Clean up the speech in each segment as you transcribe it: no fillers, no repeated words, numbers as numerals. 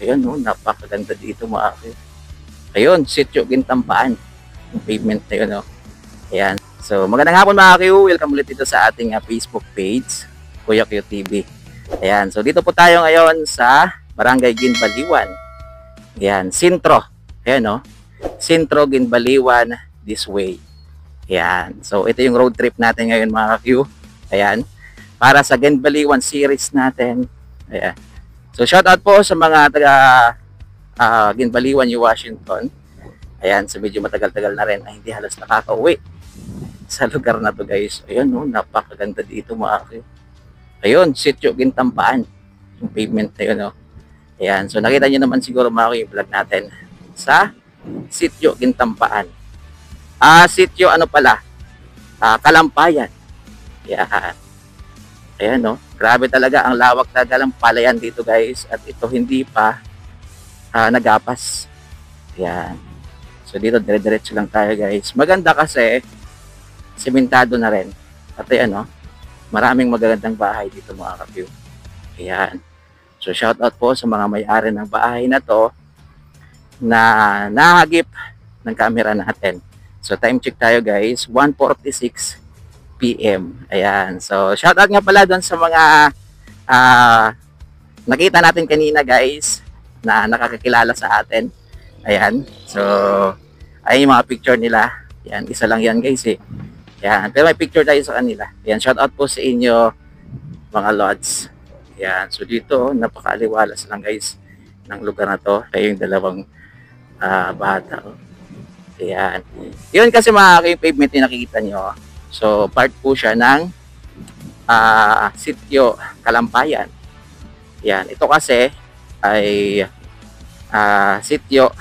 Ayan, no, napakaganda dito mga ka-view. Ayun, Sitio Gintampaan. Yung pavement na yun, no. Ayan. So, magandang hapon mga ka-view. Welcome ulit dito sa ating Facebook page, Kuya Q TV. Ayan. So, dito po tayo ngayon sa Barangay Ginbaliwan. Ayan, Sintro. Ayan, no. Sintro, Ginbaliwan, this way. Ayan. So, ito yung road trip natin ngayon mga ka-view. Ayan. Para sa Ginbaliwan series natin. Ayan. So, shout out po sa mga taga Ginbaliwan, New Washington. Ayan. So, medyo matagal-tagal na rin ay hindi halos nakaka-uwi sa lugar na to guys. Ayan, no. Napakaganda dito mga ka-view. Ayun, Sitio Gintampaan. Yung pavement na yun, no. Ayan. So, nakita nyo naman siguro mga ka-view yung vlog natin sa Sitio Gintampaan. Sitio ano pala? Kalampayan. Ayan. Ayan, no. Grabe talaga ang lawak na Kalampayan dito guys. At ito hindi pa nagapas. Ayan. So dito dire-diretso lang tayo guys. Maganda kasi sementado na rin. At ayan, no. Maraming magagandang bahay dito mga ka-view. Ayan. So shout out po sa mga may-ari ng bahay na to na nahagip ng camera natin. So time check tayo guys, 1:46 PM. Ayan. So shout out nga pala doon sa mga nakita natin kanina guys na nakakakilala sa atin. Ayan. So ay yung mga picture nila. Ayan, isa lang yan guys eh. Ayan. Pero may picture tayo sa kanila. Ayan, shout out po sa inyo mga lods. Ayan. So dito napakaaliwalas lang guys ng lugar na to. Ay yung dalawang bata. Ayan. Yun kasi mga pavement na nakikita nyo. So, part po siya ng Sitio Kalampayan. Ayan. Ito kasi ay Sitio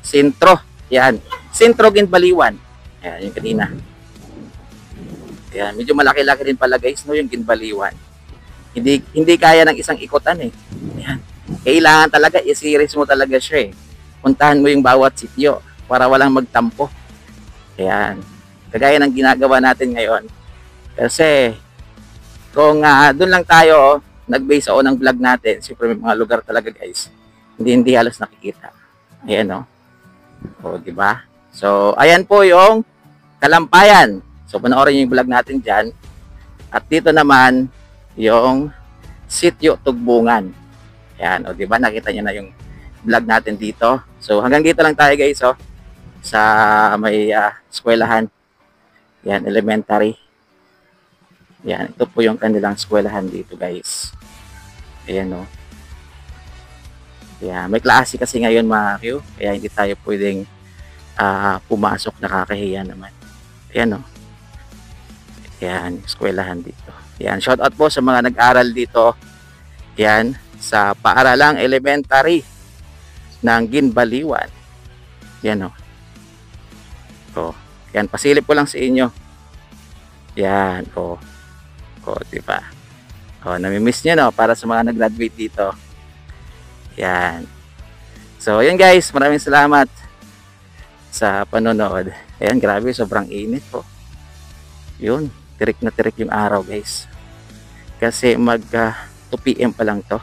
Sintro. Ayan. Sintro Ginbaliwan. Ayan, yung kanina. Ayan. Medyo malaki-laki din pala guys, no, yung Ginbaliwan. Hindi kaya ng isang ikutan eh. Ayan. Kailangan talaga, i-series mo talaga siya eh. Puntahan mo yung bawat sitio para walang magtampo. Ayan. Kagaya ng ginagawa natin ngayon. Kasi kung doon lang tayo nag-base o ng vlog natin, siyempre may mga lugar talaga guys. Hindi halos nakikita. Ayan, no. O, di ba? So, ayan po yung Kalampayan. So, panoorin yung vlog natin diyan. At dito naman yung Sitio Tugbungan. Ayan, o, di ba? Nakita niyo na yung vlog natin dito. So, hanggang dito lang tayo guys, oh. Sa may eskwelahan. Yan, elementary. Yan, ito po yung kanilang eskwelahan dito guys. Ayan, no. Yan, may klase kasi ngayon mga Q. Kaya hindi tayo pwedeng pumasok, nakakahiya naman. Ayan, no. Yan, eskwelahan dito. Yan, shout out po sa mga nag-aral dito. Yan, sa Paaralang Elementary ng Ginbaliwan. Yan, no. O, yan, pasilip ko lang sa inyo. Yan, o, diba? O, namimiss nyo, no, para sa mga nag-graduate dito. Yan. So, yan guys, maraming salamat sa panonood. Ayan, grabe, sobrang init po. Yun, tirik na tirik yung araw guys. Kasi mag 2 PM pa lang to.